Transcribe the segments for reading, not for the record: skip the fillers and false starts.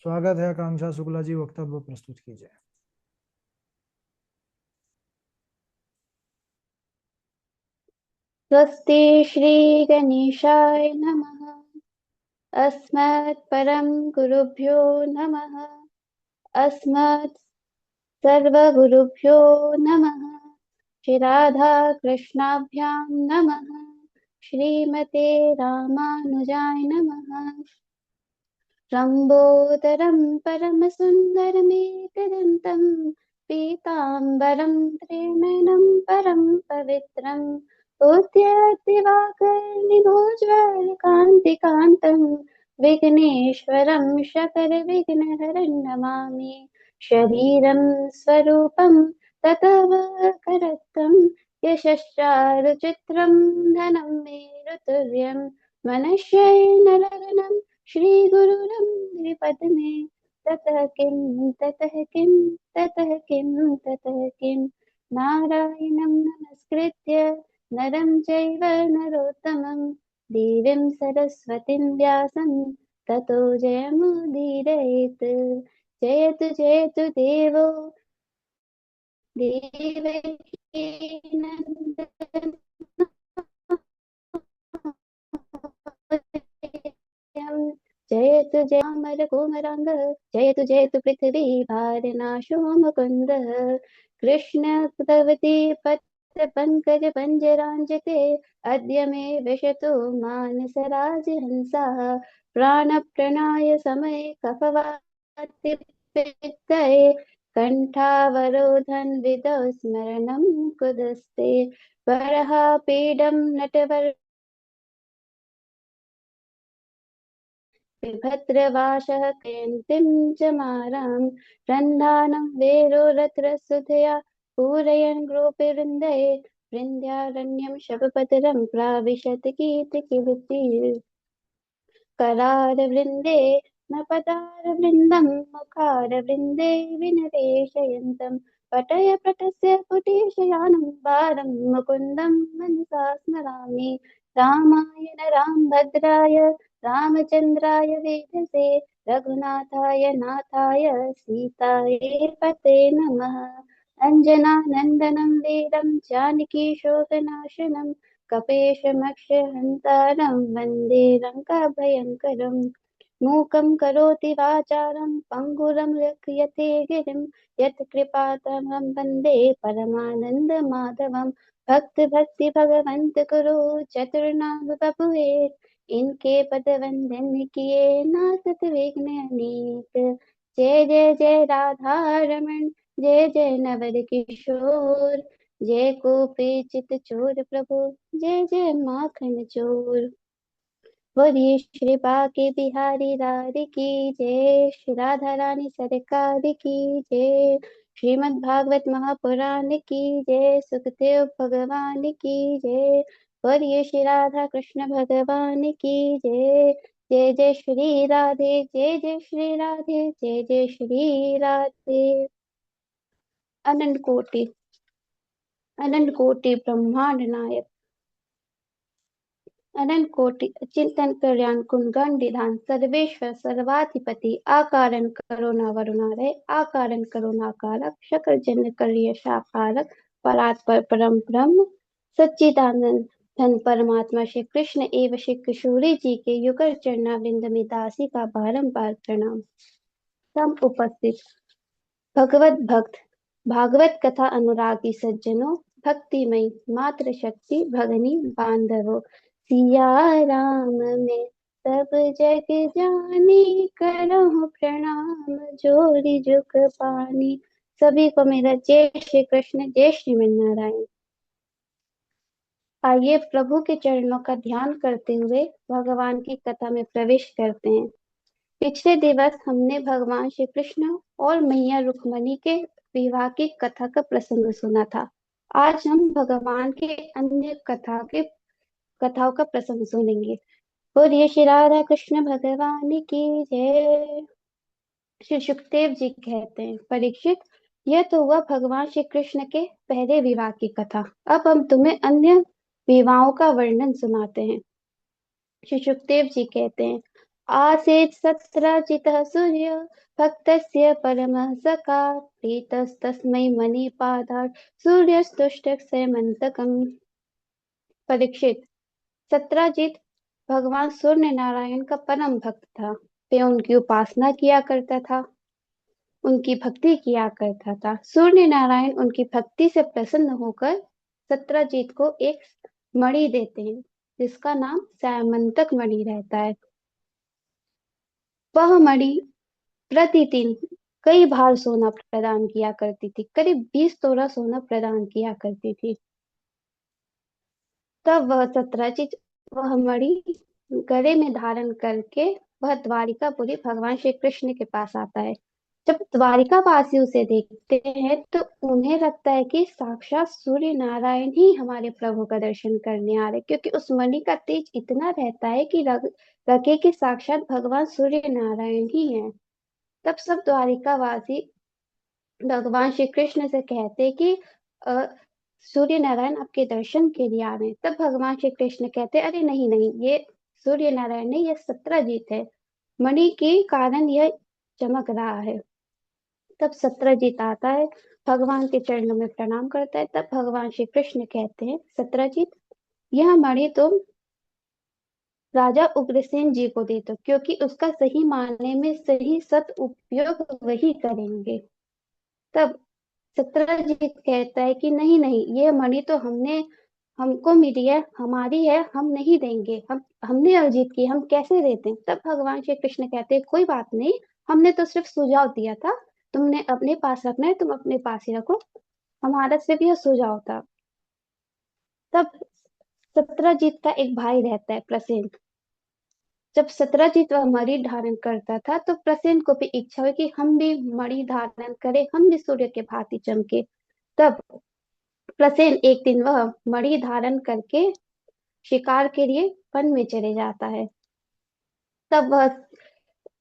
स्वागत है। आकांक्षा शुक्ला जी, वक्तव्य प्रस्तुत कीजिए। स्वस्ति श्री गणेशाय नमः। अस्मत् परम गुरुभ्यो नमः। अस्मत् सर्वगुरुभ्यो नमः। श्री राधा कृष्णाभ्यां नमः। श्रीमते रामानुजाय नमः। लम्बोदरं परमसुन्दरमेकदन्तं पीताम्बरं त्रिनयनं परं पवित्रम् उद्यद्दिवाकर्णिभोज्वलकान्तिकान्तं विघ्नेश्वरं शकलविघ्नहरं नमामि। शरीरं स्वरूपं ततः करत्तं यशश्चारुचित्रं धनं मेरुतुल्यं मनश्यैनलग्नं श्रीगुरुरम्भपद्मे ततः किं ततः किं ततः किं ततः किं नारायणं नमस्कृत्य नरं चैव नरोत्तमं देवीं सरस्वतीं व्यासं ततो जयमुदीरयेत्। जयतु जयतु देवो देवकी नन्दन जयतु जयामर कोमरांग जयतु जयतु पृथ्वी भारनाशो मुकुंद कृष्ण भगवती पत्र पंकज पंजरांजते अद्य मे विशतु मानस राजहंसा प्राण प्रणाय समय कफवाति पित्तये कंठावरोधन विदो स्मरणं कुदस्ते वरहा पीडं नटवर विभद्रवाशः क्लिन्तिं च मारां रन्धानं वेरोरत्रसुधया पूरयन् गोपीवृन्दै वृन्द्यारण्यं शवपतरं प्राविशत् कीर्तिकीर्तिः करारवृन्दे न पदारवृन्दं मुखारवृन्दे विनरेशयन्तं पटय पटस्य पुटेशयानं वारं मुकुन्दं मनसा स्मरामि। रामाय रामभद्राय रामचन्द्राय वेधसे रघुनाथाय नाथाय सीताये पते नमः। अञ्जनानन्दनं वीरं जानकी शोकनाशनं कपेशमक्षहन्तारं वन्दे लङ्काभयङ्करम्। मूकं करोति वाचालं पङ्गुरं लक्ष्यते गिरिं यत्कृपातमहं वन्दे परमानन्दमाधवं। भक्त भक्ति भगवन्त गुरु चतुर्नाम बपुए इनके पद वंदन किए नासत विघ्न अनेक। जय जय जय राधा रमण जय जय नवल किशोर जय गोपी चित चोर प्रभु जय जय माखन चोर। बोलिए श्री बाके बिहारी लाल की जय। श्री राधा रानी सरकार की जय। श्रीमद् भागवत महापुराण की जय। सुखदेव भगवान की जय। बोलिए श्री राधा कृष्ण भगवान की जय। जय जय श्री राधे जय जय श्री राधे जय जय श्री राधे। अनंत कोटि ब्रह्मांड नायक अनंत कोटि चिंतन कल्याण गुणगान निधान सर्वेश्वर सर्वाधिपति आकारं करुणा वरुणालय आकारं करुणाकारक शकल जन करिय शाकारक परात्पर परम ब्रह्म सच्चिदानंद धन परमात्मा श्री कृष्ण एवं श्री किशोरी जी के युगल चरणाविंद में दासी का बारंबार प्रणाम। सम उपस्थित भगवत भक्त भागवत कथा अनुरागी सज्जनों भक्तिमय मात्र शक्ति भगनी बांधवों सिया राम में सब जग जानी करहु प्रणाम जोरी जुग पानी। सभी को मेरा जय श्री कृष्ण जय श्रीमन नारायण। आइए प्रभु के चरणों का ध्यान करते हुए भगवान की कथा में प्रवेश करते हैं। पिछले दिवस हमने भगवान श्री कृष्ण और मैया रुक्मणी के विवाह की कथा का प्रसंग सुना था। आज हम भगवान के अन्य कथाओं का प्रसंग सुनेंगे। बोलिए श्री राधा कृष्ण भगवान की जय। श्री सुखदेव जी कहते हैं, परीक्षित, यह तो हुआ भगवान श्री कृष्ण के पहले विवाह की कथा। अब हम तुम्हें अन्य विवाहों का वर्णन सुनाते हैं। श्री सुखदेव जी कहते हैं, आसीत् सत्रजितः सूर्य भक्तस्य परमः सखा प्रीतस्तस्मै मणिपादात् सूर्यस्तुष्टस्यमन्तकम्। परीक्षित, सत्राजित भगवान सूर्य नारायण का परम भक्त था। वह उनकी उपासना किया करता था, उनकी भक्ति किया करता था। सूर्य नारायण उनकी भक्ति से प्रसन्न होकर सत्राजीत को एक मणि देते हैं जिसका नाम सैमंतक मणि रहता है। वह मणि प्रतिदिन कई भार सोना प्रदान किया करती थी, करीब 20 तोला सोना प्रदान किया करती थी। तब वह सत्राजीत वह मणि गले में धारण करके वह द्वारिकापुरी भगवान श्री कृष्ण के पास आता है। जब द्वारिकावासी उसे देखते हैं तो उन्हें लगता है कि साक्षात सूर्य नारायण ही हमारे प्रभु का दर्शन करने आ रहे, क्योंकि उस मणि का तेज इतना रहता है कि लगे कि साक्षात भगवान सूर्य नारायण ही है। तब सब द्वारिकावासी भगवान श्री कृष्ण से कहते कि अ, सूर्य नारायण आपके दर्शन के लिए आ रहे हैं। तब भगवान श्री कृष्ण कहते अरे नहीं नहीं, ये सूर्य नारायण नहीं, ये सत्रजीत है, मणि के कारण यह चमक रहा है। तब सत्रजीत आता है, भगवान के चरणों में प्रणाम करता है। तब भगवान श्री कृष्ण कहते हैं सत्रजीत, यह मणि तुम राजा उग्रसेन जी को दे दो, क्योंकि उसका सही मायने में सही सत उपयोग वही करेंगे। तब सत्रजीत कहता है कि नहीं नहीं, ये मणि तो हमको मिली है, हमारी है, हम नहीं देंगे, हमने अर्जित की, हम कैसे देते हैं। तब भगवान श्री कृष्ण कहते हैं कोई बात नहीं, हमने तो सिर्फ सुझाव दिया था, तुमने अपने पास रखना है, तुम अपने पास ही रखो, हमारा सिर्फ यह सुझाव था। तब सत्रजीत का एक भाई रहता है प्रसेन। जब सत्रजीत वह मणि धारण करता था तो प्रसेन को भी इच्छा हुई कि हम भी मणि धारण करें, हम भी सूर्य के भांति चमके। तब प्रसेन एक दिन वह मणि धारण करके शिकार के लिए वन में चले जाता है। तब वह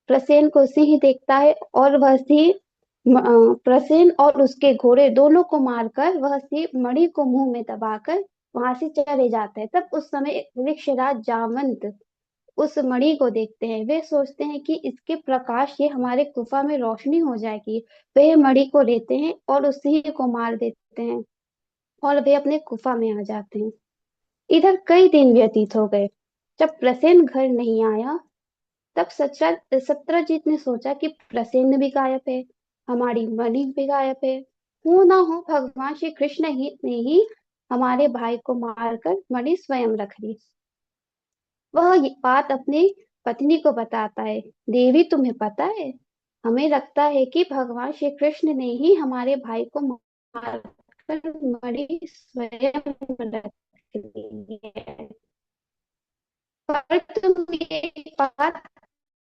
प्रसेन को सिंह देखता है और वह सिंह प्रसेन और उसके घोड़े दोनों को मारकर वह सिंह मणि को मुंह में दबाकर वहां से चले जाते हैं। तब उस समय वृक्षराज जामवंत उस मणि को देखते हैं। वे सोचते हैं कि इसके प्रकाश से हमारे गुफा में रोशनी हो जाएगी। वे मणि को लेते हैं और उस सिंह को मार देते हैं और वे अपने गुफा में आ जाते हैं। इधर कई दिन व्यतीत हो गए। जब प्रसेन घर नहीं आया तब सत्रजीत ने सोचा कि प्रसेन भी गायब है, हमारी मणि भी गायब है। हो ना हो भगवान श्री कृष्ण ही ने ही हमारे भाई को मारकर मणि स्वयं रख ली। वह ये बात अपनी पत्नी को बताता है। देवी तुम्हें पता है, हमें लगता है कि भगवान श्री कृष्ण ने ही हमारे भाई को मारकर मणि स्वयं रख ली है। पर तुम ये बात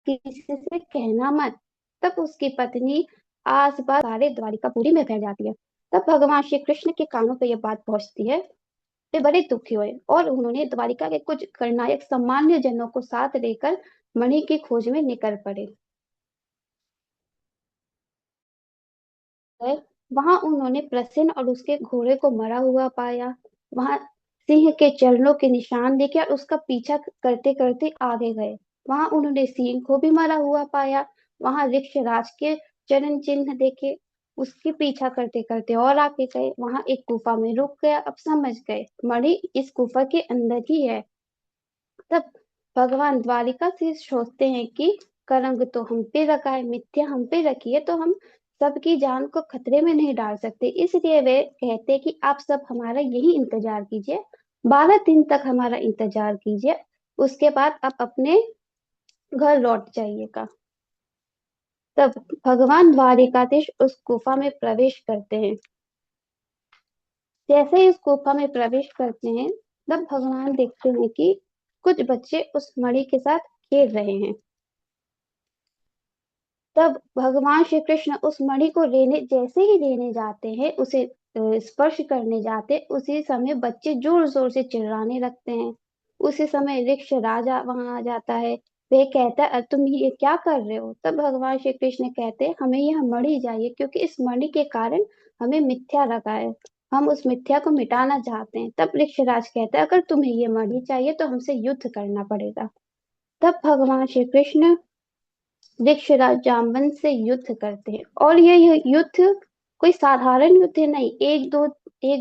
किसी से कहना मत। तब उसकी पत्नी आस पास सारे द्वारिकापुरी में फैल जाती है। तब भगवान श्री कृष्ण के कानों पे यह बात पहुंचती है। वे बड़े दुखी हुए और उन्होंने द्वारिका के कुछ गणनायक सामान्य जनों को साथ लेकर मणि की खोज में निकल पड़े। वहां उन्होंने प्रसेन और उसके घोड़े को मरा हुआ पाया। वहां सिंह के चरणों के निशान देखे और उसका पीछा करते करते आगे गए। वहां उन्होंने सिंह को भी मरा हुआ पाया। वहां वृक्षराज के चरण चिन्ह देखे, उसके पीछा करते करते और आगे गए। वहां एक गुफा में रुक गया। अब समझ गए मणि इस गुफा के अंदर ही है। तब भगवान द्वारिका से सोचते हैं कि कलंक तो हम पे रखा है, मिथ्या हम पे रखी है, तो हम सबकी जान को खतरे में नहीं डाल सकते। इसलिए वे कहते हैं कि आप सब हमारा यही इंतजार कीजिए, 12 दिन तक हमारा इंतजार कीजिए, उसके बाद आप अपने घर लौट जाइएगा। तब भगवान द्वारिकाधीश उस गुफा में प्रवेश करते हैं। जैसे ही उस गुफा में प्रवेश करते हैं तब भगवान देखते हैं कि कुछ बच्चे उस मणि के साथ खेल रहे हैं। तब भगवान श्री कृष्ण उस मणि को लेने जैसे ही लेने जाते हैं, उसे स्पर्श करने जाते, उसी समय बच्चे जोर जोर से चिल्लाने लगते हैं। उसी समय ऋक्ष राजा वहां आ जाता है। वह कहता है तुम ये क्या कर रहे हो?" तब भगवान श्री कृष्ण कहते हैं हमें यह मणि चाहिए, क्योंकि इस मणि के कारण हमें मिथ्या लगा है, हम उस मिथ्या को मिटाना चाहते हैं। तब ऋक्षराज कहता है अगर तुम्हें ये मणि चाहिए तो हमसे युद्ध करना पड़ेगा। तब भगवान श्री कृष्ण वृक्षराज जामवंत से युद्ध करते हैं, और ये युद्ध कोई साधारण युद्ध नहीं, एक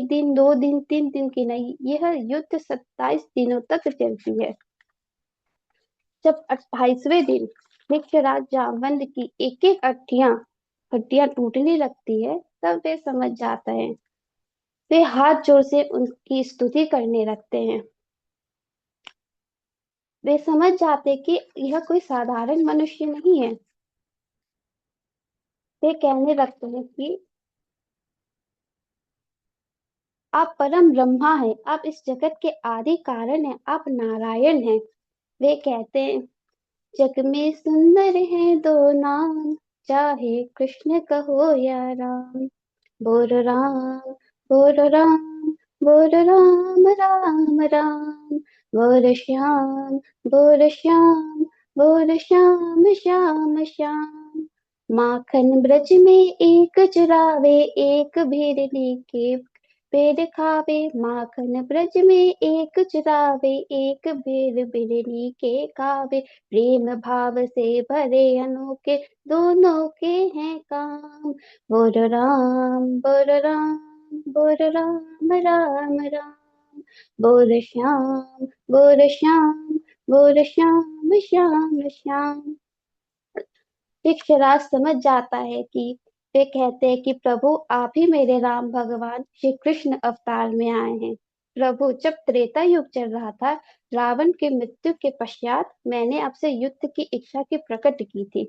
दिन, 2 दिन, 3 दिन की नहीं, यह युद्ध 27 दिनों तक चलती है। जब 28वें दिन वृक्षराज जामवंत की एक एक हड्डियां टूटने लगती है, तब वे समझ जाते हैं, वे हाथ जोड़ से उनकी स्तुति करने लगते हैं। वे समझ जाते हैं कि यह कोई साधारण मनुष्य नहीं है। वे कहने लगते हैं कि आप परम ब्रह्मा हैं, आप इस जगत के आदि कारण हैं, आप नारायण हैं। वे कहते हैं, जग में सुंदर है दो नाम, चाहे कृष्ण कहो या राम। बोल राम, बोल राम, बोल राम, राम राम। बोल श्याम, बोल श्याम, बोल श्याम, श्याम श्याम। माखन ब्रज में एक चुरावे, एक भेड़नी के पेड़ खावे। माखन ब्रज में एक चुरावे, एक भेड़ बिरनी के खावे। प्रेम भाव से भरे अनोखे, दोनों के हैं काम। बोल राम, बोल राम, बोल राम, राम राम। बोल श्याम, बोल श्याम, बोल श्याम, श्याम श्याम। यक्षराज समझ जाता है कि वे कहते हैं कि प्रभु, आप ही मेरे राम भगवान श्री कृष्ण अवतार में आए हैं। प्रभु, जब त्रेता युग चल रहा था, रावण के मृत्यु के पश्चात मैंने आपसे युद्ध की इच्छा की प्रकट की थी।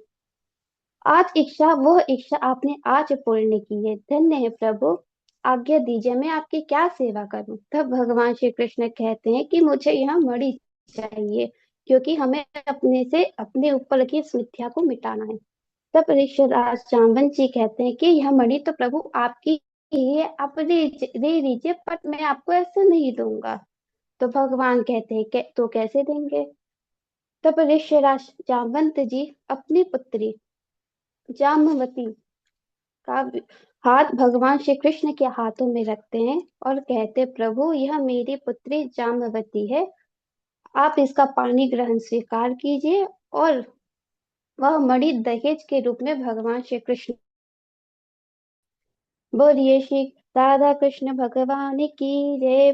आज वह इच्छा आपने आज पूर्ण की है। धन्य है प्रभु, आज्ञा दीजिए, मैं आपकी क्या सेवा करूं। तब भगवान श्री कृष्ण कहते हैं कि मुझे यह मणि चाहिए, क्योंकि हमें अपने ऊपर की इस मिथ्या को मिटाना है। तब ऋषिराज जाम्बन जी कहते हैं कि यह मणि तो प्रभु आपकी ही है, आप ले लीजिए, पर मैं आपको ऐसे नहीं दूंगा। तो भगवान कहते हैं तो कैसे देंगे। तब ऋषिराज जाम्बंत जी अपनी पुत्री जामवती का हाथ भगवान श्री कृष्ण के हाथों में रखते हैं और कहते, प्रभु यह मेरी पुत्री जामवती है, आप इसका पानी ग्रहण स्वीकार कीजिए। और वह मणि दहेज के रूप में भगवान श्री कृष्ण। बोलिए श्री राधा कृष्ण भगवान की जय।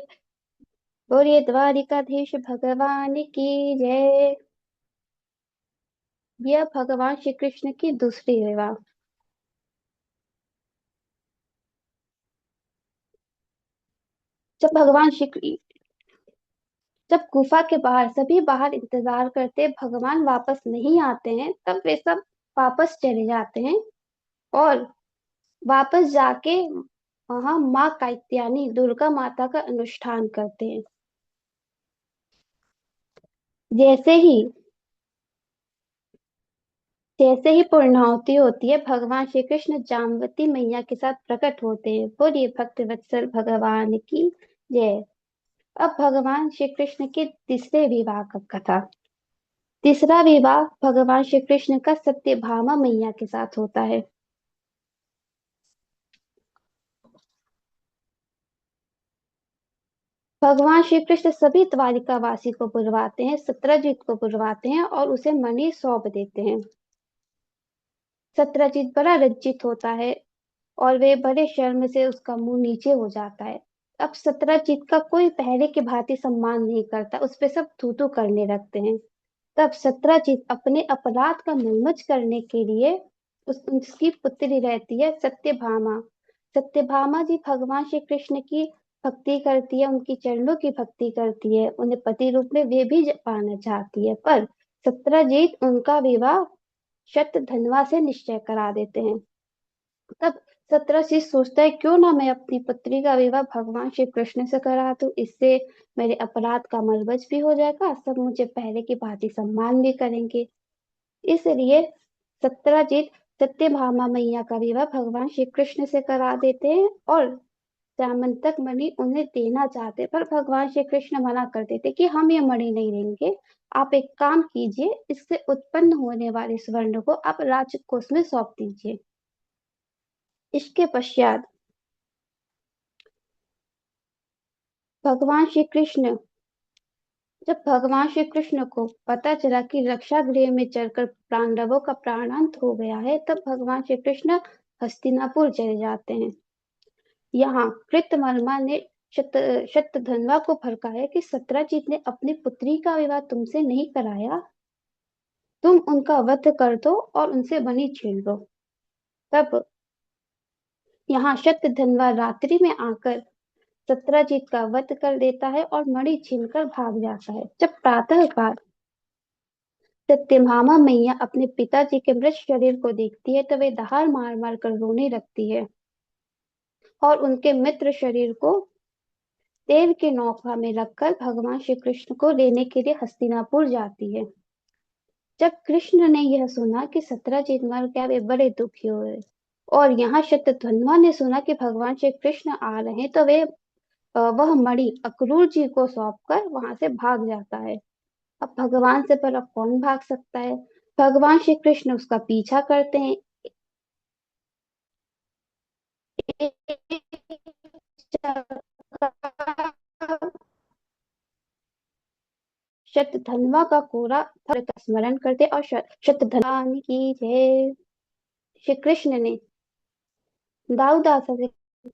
बोलिए द्वारिकाधीश भगवान की जय। यह भगवान श्री कृष्ण की दूसरी विवाह। जब भगवान श्री जब गुफा के बाहर सभी बाहर इंतजार करते, भगवान वापस नहीं आते हैं, तब वे सब वापस चले जाते हैं और वापस जाके वहां माँ कात्यायनी दुर्गा माता का अनुष्ठान करते हैं। जैसे ही जैसे ही पूर्णाहुति होती है, भगवान श्री कृष्ण जामवती मैया के साथ प्रकट होते हैं। बोलिए भक्त वत्सल भगवान की जय। अब भगवान श्री कृष्ण के तीसरे विवाह का कथा। तीसरा विवाह भगवान श्री कृष्ण का सत्यभामा मैया के साथ होता है। भगवान श्री कृष्ण सभी द्वारिकावासी को बुलवाते हैं, सत्यजीत को बुलवाते हैं और उसे मणि सौंप देते हैं। सत्यजीत बड़ा लज्जित होता है और वे बड़े शर्म से उसका मुंह नीचे हो जाता है। अब सत्यजीत का कोई पहले की भांति सम्मान नहीं करता, उस पे सब थू थू करने लगते हैं। तब सत्यजीत अपने अपराध का मलमच करने के लिए उसकी पुत्री रहती है सत्यभामा। सत्यभामा जी भगवान श्री कृष्ण की भक्ति करती है, उनकी चरणों की भक्ति करती है, उन्हें पति रूप में वे भी पाना चाहती है, पर सत्यजीत उनका विवाह शतधनवा से निश्चय करा देते हैं। तब सत्रजीत सोचता है, क्यों ना मैं अपनी पुत्री का विवाह भगवान श्री कृष्ण से करा दूं, इससे मेरे अपराध का मलबच भी हो जाएगा, सब मुझे पहले की भांति सम्मान भी करेंगे। इसलिए सत्यजीत सत्यभामा मैया का विवाह भगवान श्री कृष्ण से करा देते हैं और जामंतक मणि उन्हें देना चाहते, पर भगवान श्री कृष्ण मना कर देते कि हम ये मणि नहीं लेंगे। आप एक काम कीजिए, इससे उत्पन्न होने वाले स्वर्ण को आप राजकोष में सौंप दीजिए। इसके पश्चात भगवान श्री कृष्ण जब भगवान श्री कृष्ण को पता चला कि रक्षा गृह में चलकर पांडवों का प्राणांत हो गया है, तब भगवान श्री कृष्ण हस्तिनापुर चले जाते हैं। यहाँ कृतवर्मा ने शत शतधन्वा को भड़काया कि सत्यजीत ने अपनी पुत्री का विवाह तुमसे नहीं कराया, तुम उनका वध कर दो और उनसे बनी छीन लो। तब यहाँ शतधन्वा रात्रि में आकर सत्यजीत का वध कर देता है और मणि छीनकर भाग जाता है। जब प्रातःकाल सत्यभामा मैया अपने पिताजी के मृत शरीर को देखती है तो वे दहाड़ मार मार कर रोने लगती है और उनके मित्र शरीर को देव की नौका में रखकर भगवान श्री कृष्ण को लेने के लिए हस्तिनापुर जाती है। जब कृष्ण ने यह सुना कि सत्यजीत मर गया, वे बड़े दुखी हुए और यहाँ शतधन्वा ने सुना कि भगवान श्री कृष्ण आ रहे हैं, तो वह मणि अक्रूर जी को सौंपकर वहां से भाग जाता है। अब भगवान से पर अब कौन भाग सकता है। भगवान श्री कृष्ण उसका पीछा करते हैं। शतधन्वा का कोरा धर का स्मरण करते और शतधन्वा की जय। श्री कृष्ण ने दाऊदासा से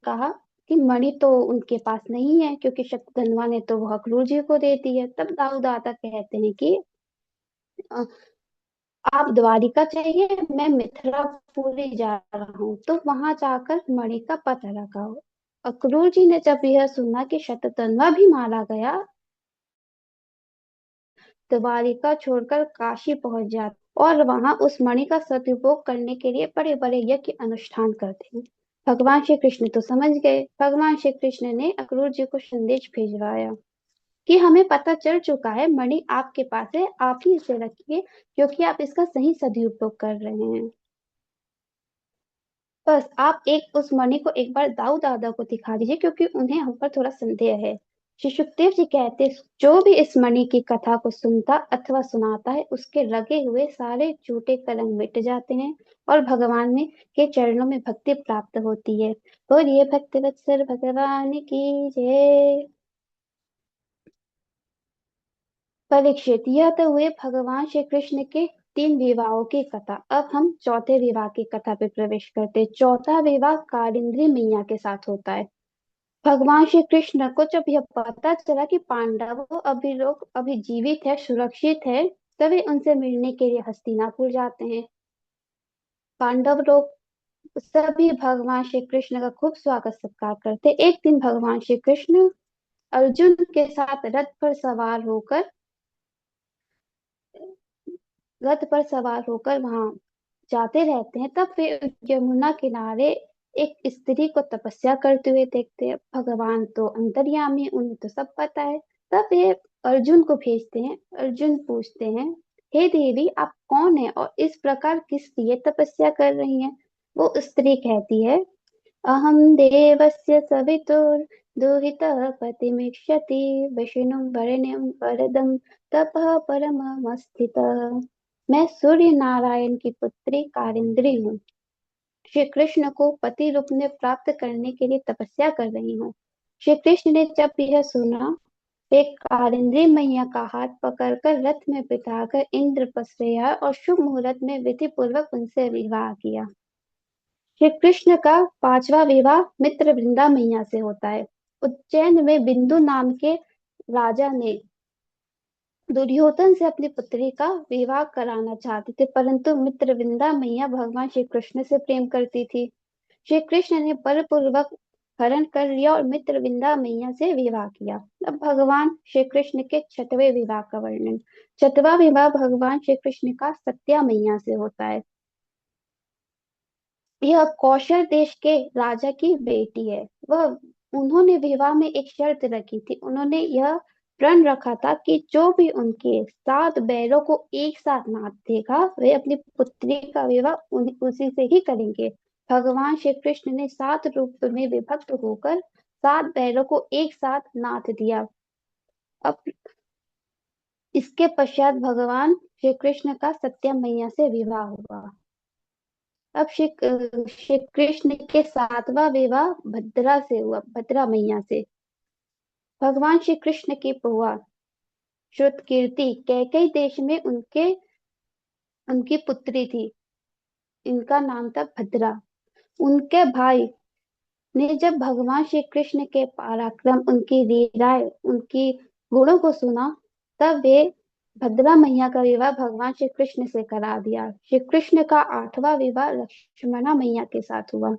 कहा कि मणि तो उनके पास नहीं है, क्योंकि शतधन्वा ने तो वह अक्रूर जी को दे दी है। तब दाऊदासा कहते हैं कि "अ, आप द्वारिका चाहिए, मैं मिथिलापुरी जा रहा हूँ, तो वहां जाकर मणि का पता लगाओ। अक्रूर जी ने जब यह सुना कि शतधन्वा भी मारा गया, द्वारिका छोड़कर काशी पहुंच जाते और वहां उस मणि का सदुपयोग करने के लिए बड़े बड़े यज्ञ अनुष्ठान करते हैं। भगवान श्री कृष्ण तो समझ गए। भगवान श्री कृष्ण ने अक्रूर जी को संदेश भिजवाया कि हमें पता चल चुका है, मणि आपके पास है, आप ही इसे रखिए, क्योंकि आप इसका सही सदुपयोग कर रहे हैं। बस आप एक उस मणि को एक बार दाऊ दादा को दिखा दीजिए, क्योंकि उन्हें हम पर थोड़ा संदेह है। श्री सुखदेव जी कहते, जो भी इस मणि की कथा को सुनता अथवा सुनाता है, उसके लगे हुए सारे झूठे कलंक मिट जाते हैं और भगवान में के चरणों में भक्ति प्राप्त होती है। बोलिए भक्त वत्सल भगवान की जय। परीक्षित, यह तो हुए भगवान श्री कृष्ण के 3 विवाहों की कथा। अब हम चौथे विवाह की कथा पे प्रवेश करते हैं। चौथा विवाह कालिंदी मैया के साथ होता है। भगवान श्री कृष्ण को जब यह पता चला कि पांडव लोग अभी जीवित है, सुरक्षित है, तभी उनसे मिलने के लिए हस्तिनापुर जाते हैं। पांडव लोग सभी भगवान श्री कृष्ण का खूब स्वागत सत्कार करते। एक दिन भगवान श्री कृष्ण अर्जुन के साथ रथ पर सवार होकर वहां जाते रहते हैं। तब वे यमुना किनारे एक स्त्री को तपस्या करते हुए देखते हैं। भगवान तो अंतर्यामी, उन्हें तो सब पता है। तब वे अर्जुन को भेजते हैं। अर्जुन पूछते हैं, हे देवी, आप कौन है और इस प्रकार किस लिए तपस्या कर रही हैं। वो स्त्री कहती है, अहं देवस्य सवितुर् दुहितः पतिमिष्यति विष्णुं वरेण्यं वरदं तपः परममस्थितः। मैं सूर्य नारायण की पुत्री कारिंद्री हूँ। श्री कृष्ण को पति रूप में प्राप्त करने के लिए तपस्या कर रही हूँ। श्री कृष्ण ने जब यह सुना, वे कारिंद्री मैया का हाथ पकड़कर रथ में बिठाकर इंद्र पसरे आए और शुभ मुहूर्त में विधि पूर्वक उनसे विवाह किया। श्री कृष्ण का 5वां विवाह मित्रवृंदा मैया से होता है। उज्जैन में बिंदु नाम के राजा ने दुर्योधन से अपनी पुत्री का विवाह कराना चाहते थे, परंतु मित्रविंदा मैया भगवान श्री कृष्ण से प्रेम करती थी। श्री कृष्ण ने बलपूर्वक हरण कर लिया और मित्रविंदा मैया से विवाह किया। अब भगवान श्री कृष्ण के 6वें विवाह का वर्णन। 6वां विवाह भगवान श्री कृष्ण का सत्या मैया से होता है। यह कौशल देश के राजा की बेटी है। वह उन्होंने विवाह में एक शर्त रखी थी। उन्होंने यह प्रण रखा था कि जो भी उनके 7 बैलों को एक साथ नाथ देगा, वे अपनी पुत्री का विवाह उसी से ही करेंगे। भगवान श्री कृष्ण ने 7 रूप में विभक्त होकर 7 बैलों को एक साथ नाथ दिया। अब इसके पश्चात भगवान श्री कृष्ण का सत्या मैया से विवाह हुआ। अब श्री कृष्ण के 7वां विवाह भद्रा से हुआ, भद्रा मैया से। भगवान श्री कृष्ण की बुआ श्रुत कीर्ति कैकई देश में उनकी पुत्री थी। इनका नाम था भद्रा। उनके भाई ने जब भगवान श्री कृष्ण के पराक्रम, उनकी लीलाएं, उनकी गुणों को सुना, तब वे भद्रा मैया का विवाह भगवान श्री कृष्ण से करा दिया। श्री कृष्ण का 8वां विवाह लक्ष्मणा मैया के साथ हुआ।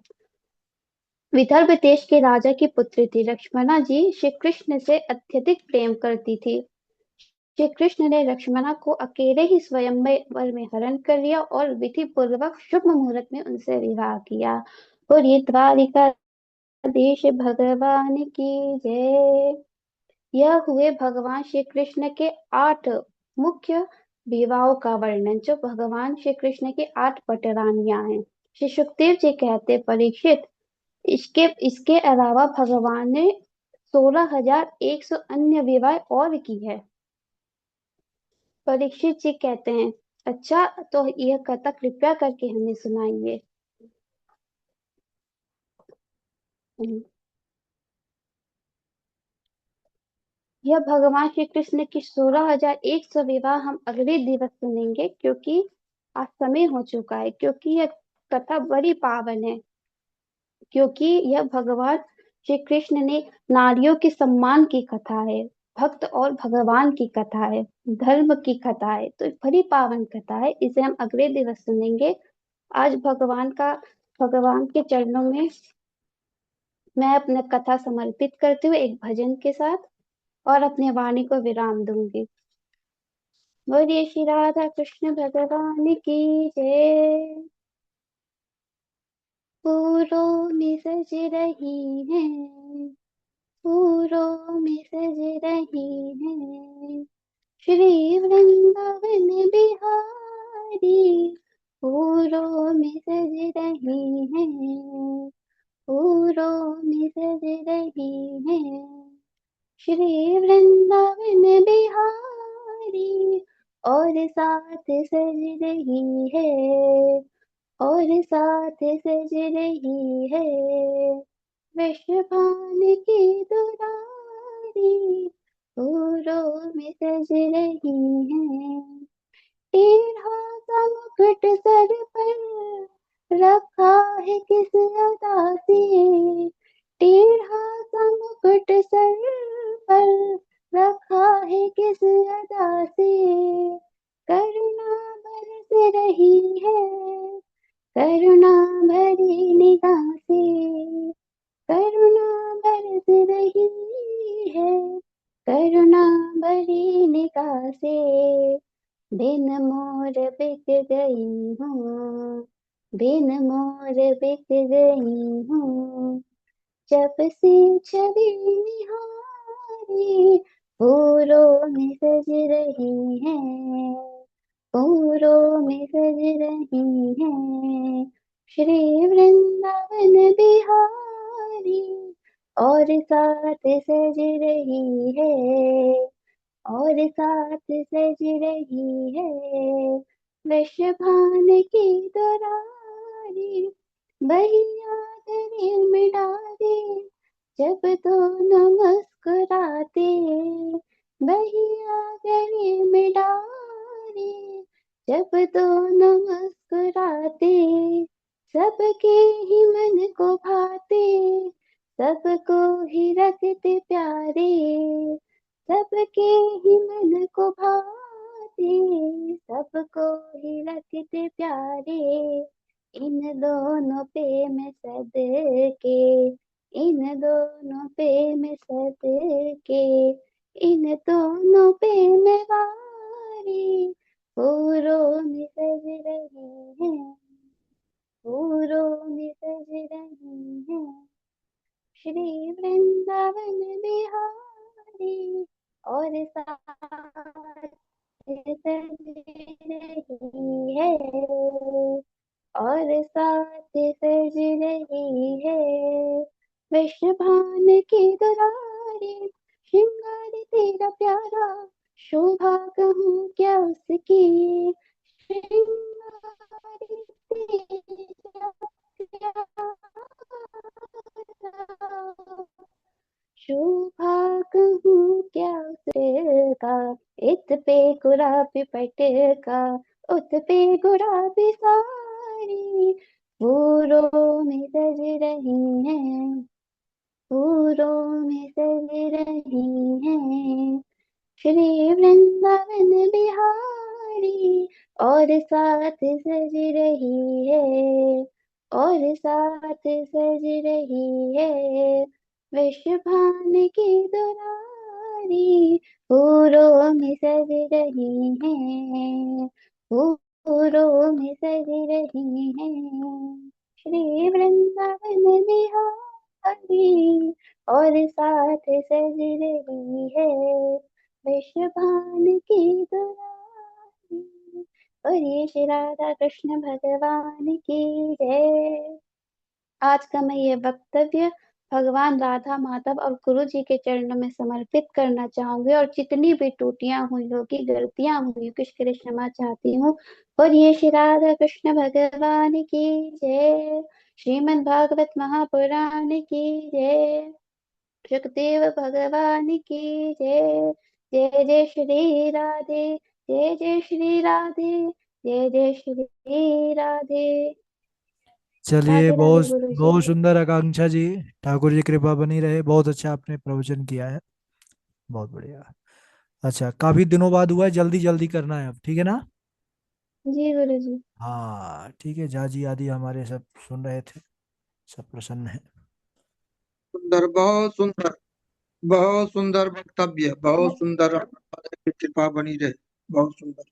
विदर्भ देश के राजा की पुत्री थी। लक्ष्मणा जी श्री कृष्ण से अत्यधिक प्रेम करती थी। श्री कृष्ण ने लक्ष्मणा को अकेले ही स्वयंवर में हरण कर लिया और विधि पूर्वक शुभ मुहूर्त में उनसे विवाह किया। और ये द्वारिका देश भगवान की जय। यह हुए भगवान श्री कृष्ण के 8 मुख्य विवाहों का वर्णन, जो भगवान श्री कृष्ण की 8 पटरानियां हैं। श्री सुखदेव जी कहते, परीक्षित, इसके इसके अलावा भगवान ने 16,100 अन्य विवाह और की है। परीक्षित जी कहते हैं, अच्छा, तो यह कथा कृपया करके हमें सुनाइए। यह भगवान श्री कृष्ण की 16,100 विवाह हम अगले दिवस सुनेंगे, क्योंकि आज समय हो चुका है। क्योंकि यह कथा बड़ी पावन है, क्योंकि यह भगवान श्री कृष्ण ने नारियों के सम्मान की कथा है, भक्त और भगवान की कथा है, धर्म की कथा है, तो बड़ी पावन कथा है। इसे हम अगले दिवस सुनेंगे। आज भगवान के चरणों में मैं अपने कथा समर्पित करते हुए एक भजन के साथ और अपने वाणी को विराम दूंगी। बोलिए श्री राधा कृष्ण भगवान की जय। फूलों में सज रही है, फूलों में सज रही है श्री वृंदावन बिहारी। फूलों में सज रही है, फूलों में सज रही है श्री वृंदावन बिहारी। और साथ सज रही है, और साथ सज रही है वृषभान की दुलारी। फूलों में सज रही है, टेढ़ा सा मुकुट सर पर रखा है किस अदा से। टेढ़ा सा मुकुट सर पर रखा है किस अदा से। करुणा बरस रही है, करुणा भरी निगाह से। करुणा बरस रही है, करुणा भरी निगाह से। बिन मोर बिक गई हूँ, बिन मोर बिक गई हूँ जब से छवि निहारी। फूलों में सज रही है, फूलों में सज रही है श्री वृंदावन बिहारी। और साथ सज रही है, और साथ सज रही है वृषभान की दुलारी। बहिया गले में डाले जब दोनों मुस्कुराते। बहिया गले में डाले जब दोनों मुस्कुराते। सबके ही मन को भाते, सबको ही रखते प्यारे। सबके ही मन को भाते, सबको ही रखते प्यारे। इन दोनों पे मैं सदके, इन दोनों पे मैं सदके, इन दोनों पे मैं वारी। फूलों में सज रही है, फूलों में सज रही है श्री वृंदावन बिहारी। और साथ सज रही है, और साथ सज रही है वृषभान की दुलारी। श्रृंगार तेरा प्यारा, शोभा कहूँ क्या उसकी। श्रृंगार तेरा प्यारा, शोभा कहूँ क्या उसका। पे गुलाबी पटका, उत पे गुलाबी साड़ी, फूलों में सज रही है, फूलों में सज रही है, श्री वृंदावन बिहारी, और साथ सज रही है, और साथ सज रही है, वृषभान की दुलारी, फूलों में सज रही है, फूलों में सज रही है, श्री वृंदावन बिहारी, और साथ सज रही है, वृषभान की दुलारी। और ये श्री राधा कृष्ण भगवान की जय। आज का मैं ये वक्तव्य भगवान राधा माधव और गुरु जी के चरणों में समर्पित करना चाहूंगी, और जितनी भी टूटियां हुई होगी, गलतियां हुई होगी, उसके लिए क्षमा चाहती हूँ। और ये श्री राधा कृष्ण भगवान की जय। श्रीमद् भागवत महापुराण की जय। सुखदेव भगवान की जय। जय जय श्री राधे, जय जय श्री राधे, जय जय श्री राधे। चलिए, राधे राधे बहुत गुरु जी। बहुत सुंदर आकांक्षा जी। ठाकुर जी कृपा बनी रहे। बहुत अच्छा आपने प्रवचन किया है। बहुत बढ़िया। अच्छा, काफी दिनों बाद हुआ है, जल्दी जल्दी करना है अब, ठीक है ना? जी गुरु जी। हाँ ठीक है, जाजी आदि हमारे सब सुन रहे थे, सब प्रसन्न है। सुंदर, बहुत सुंदर, बहुत सुंदर वक्तव्य, बहुत सुंदर। की कृपा बनी रहे। बहुत सुंदर।